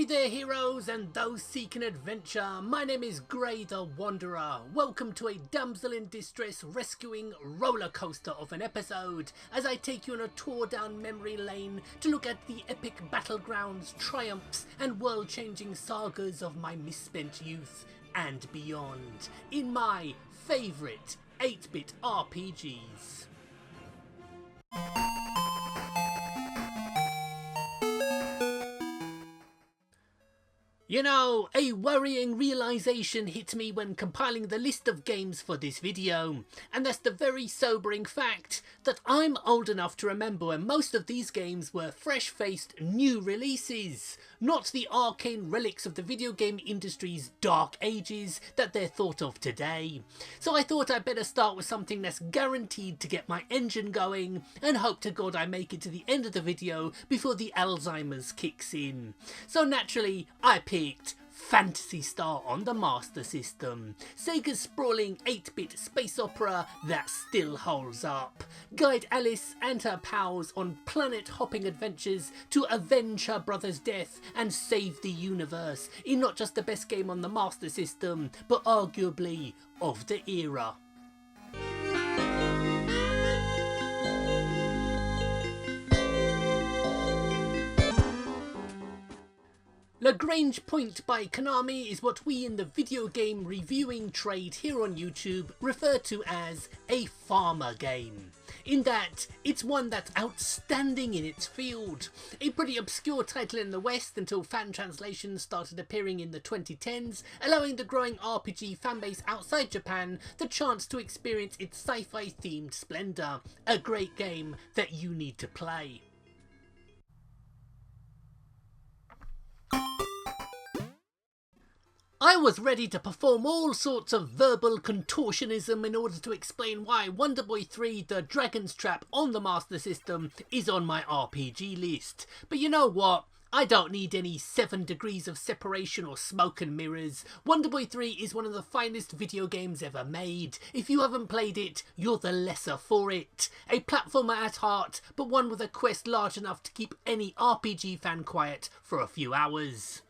Hey there heroes and those seeking adventure, my name is Grey the Wanderer. Welcome to a damsel in distress rescuing roller coaster of an episode as I take you on a tour down memory lane to look at the epic battlegrounds, triumphs and world-changing sagas of my misspent youth and beyond in my favourite 8-bit RPGs. You know, a worrying realisation hit me when compiling the list of games for this video, and that's the very sobering fact that I'm old enough to remember when most of these games were fresh-faced new releases, not the arcane relics of the video game industry's dark ages that they're thought of today. So I thought I'd better start with something that's guaranteed to get my engine going, and hope to God I make it to the end of the video before the Alzheimer's kicks in. So naturally, I picked Phantasy Star on the Master System, Sega's sprawling 8-bit space opera that still holds up. Guide Alice and her pals on planet-hopping adventures to avenge her brother's death and save the universe in not just the best game on the Master System, but arguably of the era. Lagrange Point by Konami is what we in the video game reviewing trade here on YouTube refer to as a farmer game, in that it's one that's outstanding in its field. A pretty obscure title in the West until fan translations started appearing in the 2010s, allowing the growing RPG fanbase outside Japan the chance to experience its sci-fi themed splendour. A great game that you need to play. I was ready to perform all sorts of verbal contortionism in order to explain why Wonder Boy 3 The Dragon's Trap on the Master System is on my RPG list. But you know what? I don't need any 7 degrees of separation or smoke and mirrors. Wonder Boy 3 is one of the finest video games ever made. If you haven't played it, you're the lesser for it. A platformer at heart, but one with a quest large enough to keep any RPG fan quiet for a few hours.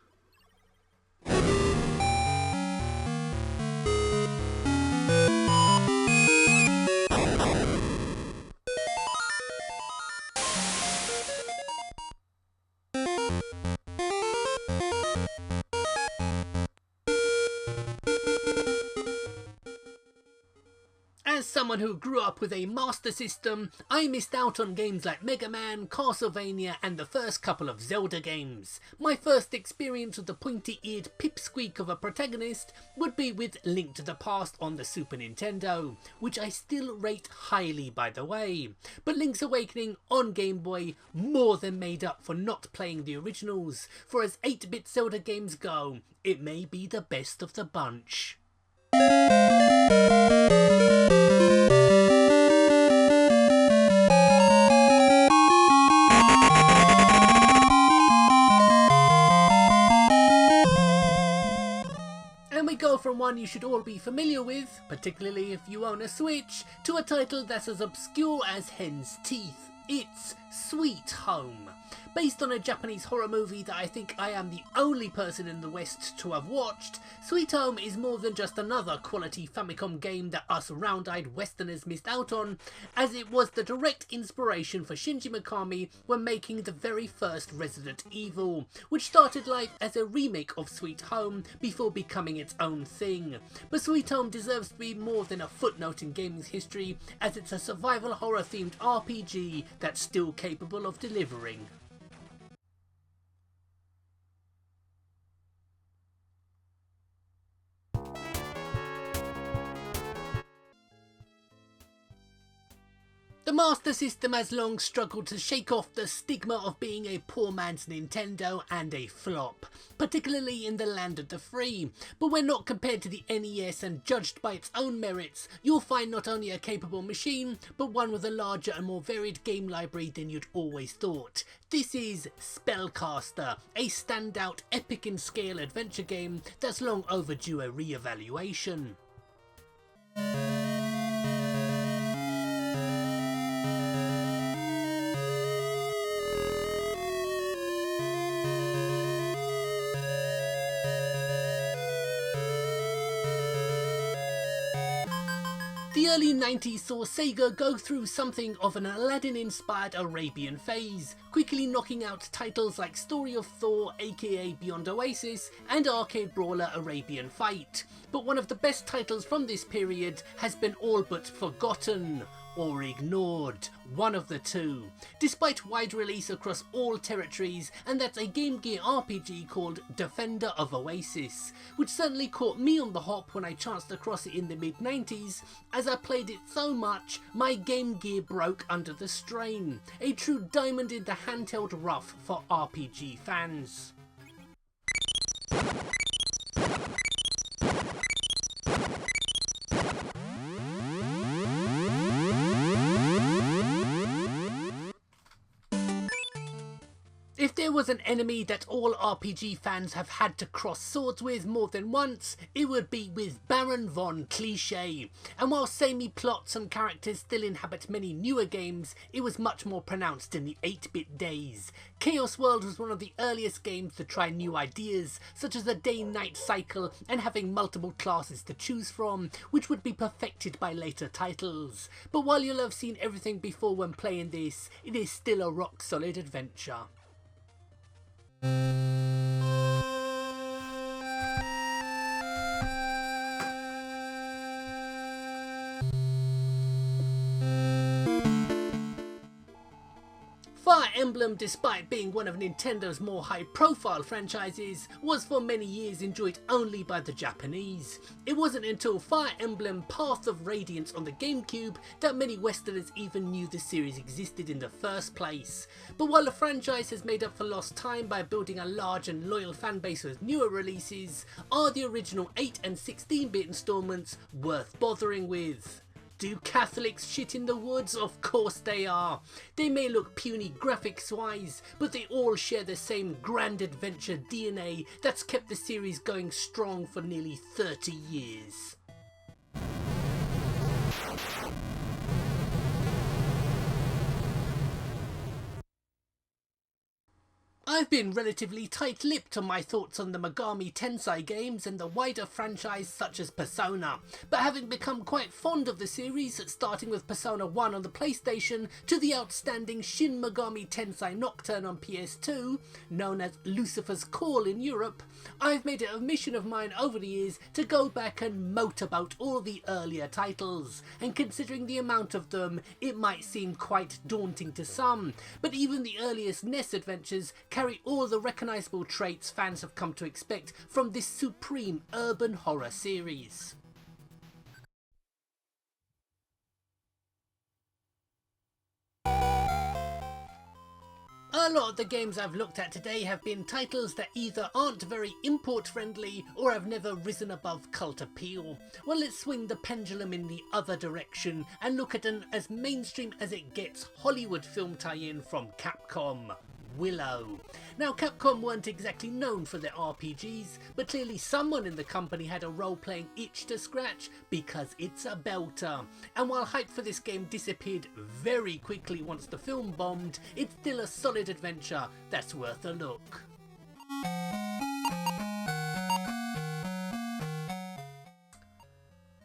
As someone who grew up with a Master System, I missed out on games like Mega Man, Castlevania and the first couple of Zelda games. My first experience with the pointy-eared pipsqueak of a protagonist would be with Link to the Past on the Super Nintendo, which I still rate highly by the way. But Link's Awakening on Game Boy more than made up for not playing the originals, for as 8-bit Zelda games go, it may be the best of the bunch. And we go from one you should all be familiar with, particularly if you own a Switch, to a title that's as obscure as hen's teeth. It's Sweet Home. Based on a Japanese horror movie that I think I am the only person in the West to have watched, Sweet Home is more than just another quality Famicom game that us round-eyed Westerners missed out on, as it was the direct inspiration for Shinji Mikami when making the very first Resident Evil, which started life as a remake of Sweet Home before becoming its own thing. But Sweet Home deserves to be more than a footnote in gaming's history, as it's a survival horror themed RPG that's still capable of delivering. The Master System has long struggled to shake off the stigma of being a poor man's Nintendo and a flop, particularly in the land of the free. But when not compared to the NES and judged by its own merits, you'll find not only a capable machine, but one with a larger and more varied game library than you'd always thought. This is Spellcaster, a standout epic in scale adventure game that's long overdue a re-evaluation. The early 90s saw Sega go through something of an Aladdin-inspired Arabian phase, quickly knocking out titles like Story of Thor aka Beyond Oasis and arcade brawler Arabian Fight. But one of the best titles from this period has been all but forgotten. Or ignored, one of the two, despite wide release across all territories, and that's a Game Gear RPG called Defender of Oasis, which certainly caught me on the hop when I chanced across it in the mid-90s. As I played it so much, my Game Gear broke under the strain, a true diamond in the handheld rough for RPG fans. If there was an enemy that all RPG fans have had to cross swords with more than once, it would be with Baron von Cliché. And while samey plots and characters still inhabit many newer games, it was much more pronounced in the 8-bit days. Chaos World was one of the earliest games to try new ideas, such as the day-night cycle and having multiple classes to choose from, which would be perfected by later titles. But while you'll have seen everything before when playing this, it is still a rock-solid adventure. Fire Emblem, despite being one of Nintendo's more high-profile franchises, was for many years enjoyed only by the Japanese. It wasn't until Fire Emblem Path of Radiance on the GameCube that many Westerners even knew the series existed in the first place. But while the franchise has made up for lost time by building a large and loyal fanbase with newer releases, are the original 8 and 16-bit installments worth bothering with? Do Catholics shit in the woods? Of course they are. They may look puny graphics wise, but they all share the same grand adventure DNA that's kept the series going strong for nearly 30 years. I've been relatively tight-lipped on my thoughts on the Megami Tensei games and the wider franchise such as Persona, but having become quite fond of the series, starting with Persona 1 on the PlayStation to the outstanding Shin Megami Tensei Nocturne on PS2, known as Lucifer's Call in Europe, I've made it a mission of mine over the years to go back and moat about all the earlier titles, and considering the amount of them, it might seem quite daunting to some, but even the earliest NES adventures carry all the recognisable traits fans have come to expect from this supreme urban horror series. A lot of the games I've looked at today have been titles that either aren't very import friendly or have never risen above cult appeal. Well, let's swing the pendulum in the other direction and look at an as mainstream as it gets Hollywood film tie-in from Capcom. Willow. Now, Capcom weren't exactly known for their RPGs, but clearly someone in the company had a role-playing itch to scratch because it's a belter. And while hype for this game disappeared very quickly once the film bombed, it's still a solid adventure that's worth a look.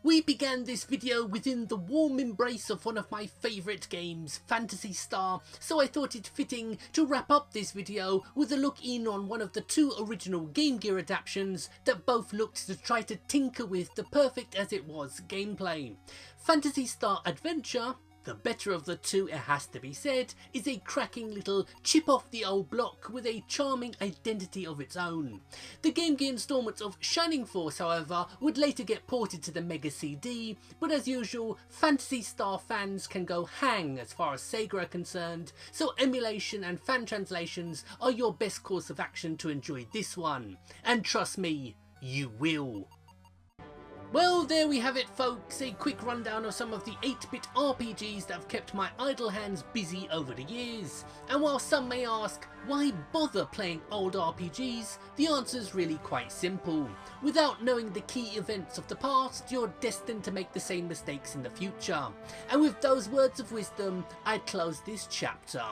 We began this video within the warm embrace of one of my favourite games, Phantasy Star, so I thought it fitting to wrap up this video with a look in on one of the two original Game Gear adaptations that both looked to try to tinker with the perfect as it was gameplay. Phantasy Star Adventure, the better of the two it has to be said, is a cracking little chip off the old block with a charming identity of its own. The Game Gear installments of Shining Force, however, would later get ported to the Mega CD, but as usual, Phantasy Star fans can go hang as far as Sega are concerned, so emulation and fan translations are your best course of action to enjoy this one. And trust me, you will. Well, there we have it folks, a quick rundown of some of the 8-bit RPGs that have kept my idle hands busy over the years. And while some may ask, why bother playing old RPGs, the answer's really quite simple. Without knowing the key events of the past, you're destined to make the same mistakes in the future. And with those words of wisdom, I'd close this chapter.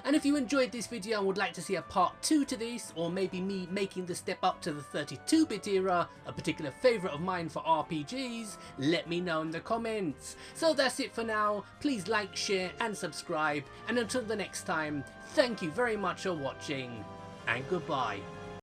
And if you enjoyed this video and would like to see a part 2 to this, or maybe me making the step up to the 32-bit era, a particular favourite of mine for RPGs, let me know in the comments. So that's it for now, please like, share and subscribe, and until the next time, thank you very much for watching, and goodbye.